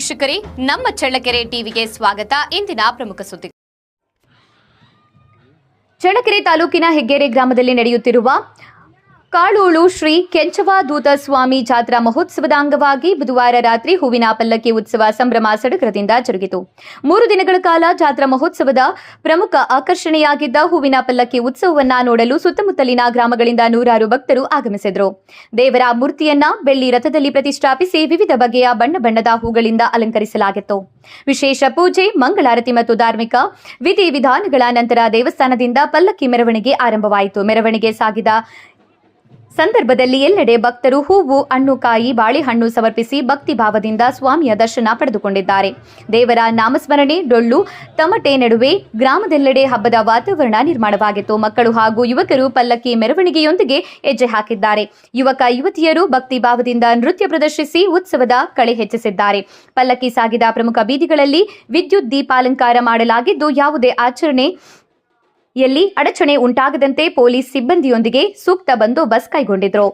ವೀಕ್ಷಕರೇ, ನಮ್ಮ ಚಳ್ಳಕೆರೆ ಟಿವಿಗೆ ಸ್ವಾಗತ. ಇಂದಿನ ಪ್ರಮುಖ ಸುದ್ದಿ. ಚಳ್ಳಕೆರೆ ತಾಲೂಕಿನ ಹೆಗ್ಗೆರೆ ಗ್ರಾಮದಲ್ಲಿ ನಡೆಯುತ್ತಿರುವ ಕಾಳೋಳು ಶ್ರೀ ಕೆಂಚವಾದೂತ ಸ್ವಾಮಿ ಜಾತ್ರಾ ಮಹೋತ್ಸವದ ಅಂಗವಾಗಿ ಬುಧವಾರ ರಾತ್ರಿ ಹೂವಿನ ಪಲ್ಲಕ್ಕಿ ಉತ್ಸವ ಸಂಭ್ರಮ ಸಡಗರದಿಂದ ಜರುಗಿತು. 3 ದಿನಗಳ ಕಾಲ ಜಾತ್ರಾ ಮಹೋತ್ಸವದ ಪ್ರಮುಖ ಆಕರ್ಷಣೆಯಾಗಿದ್ದ ಹೂವಿನ ಪಲ್ಲಕ್ಕಿ ಉತ್ಸವವನ್ನ ನೋಡಲು ಸುತ್ತಮುತ್ತಲಿನ ಗ್ರಾಮಗಳಿಂದ ನೂರಾರು ಭಕ್ತರು ಆಗಮಿಸಿದರು. ದೇವರ ಮೂರ್ತಿಯನ್ನ ಬೆಳ್ಳಿ ರಥದಲ್ಲಿ ಪ್ರತಿಷ್ಠಾಪಿಸಿ ವಿವಿಧ ಬಗೆಯ ಬಣ್ಣ ಬಣ್ಣದ ಹೂಗಳಿಂದ ಅಲಂಕರಿಸಲಾಗಿತ್ತು. ವಿಶೇಷ ಪೂಜೆ, ಮಂಗಳಾರತಿ ಮತ್ತು ಧಾರ್ಮಿಕ ವಿಧಿವಿಧಾನಗಳ ನಂತರ ದೇವಸ್ಥಾನದಿಂದ ಪಲ್ಲಕ್ಕಿ ಮೆರವಣಿಗೆ ಆರಂಭವಾಯಿತು. ಮೆರವಣಿಗೆ ಸಾಗಿದ ಸಂದರ್ಭದಲ್ಲಿ ಎಲ್ಲೆಡೆ ಭಕ್ತರು ಹೂವು, ಹಣ್ಣು, ಕಾಯಿ, ಬಾಳೆಹಣ್ಣು ಸಮರ್ಪಿಸಿ ಭಕ್ತಿ ಭಾವದಿಂದ ಸ್ವಾಮಿಯ ದರ್ಶನ ಪಡೆದುಕೊಂಡಿದ್ದಾರೆ. ದೇವರ ನಾಮಸ್ಮರಣೆ, ಡೊಳ್ಳು, ತಮಟೆ ನಡುವೆ ಗ್ರಾಮದೆಲ್ಲೆಡೆ ಹಬ್ಬದ ವಾತಾವರಣ ನಿರ್ಮಾಣವಾಗಿತ್ತು. ಮಕ್ಕಳು ಹಾಗೂ ಯುವಕರು ಪಲ್ಲಕ್ಕಿ ಮೆರವಣಿಗೆಯೊಂದಿಗೆ ಹೆಜ್ಜೆ ಹಾಕಿದ್ದಾರೆ. ಯುವಕ ಯುವತಿಯರು ಭಕ್ತಿ ಭಾವದಿಂದ ನೃತ್ಯ ಪ್ರದರ್ಶಿಸಿ ಉತ್ಸವದ ಕಳೆ ಹೆಚ್ಚಿಸಿದ್ದಾರೆ. ಪಲ್ಲಕ್ಕಿ ಸಾಗಿದ ಪ್ರಮುಖ ಬೀದಿಗಳಲ್ಲಿ ವಿದ್ಯುತ್ ದೀಪಾಲಂಕಾರ ಮಾಡಲಾಗಿದ್ದು, ಯಾವುದೇ ಆಚರಣೆಯಲ್ಲಿ ಅಡಚಣೆ ಉಂಟಾಗದಂತೆ ಪೊಲೀಸ್ ಸಿಬ್ಬಂದಿಯೊಂದಿಗೆ ಸೂಕ್ತ ಬಂದೋಬಸ್ತ್ ಕೈಗೊಂಡಿದ್ರು.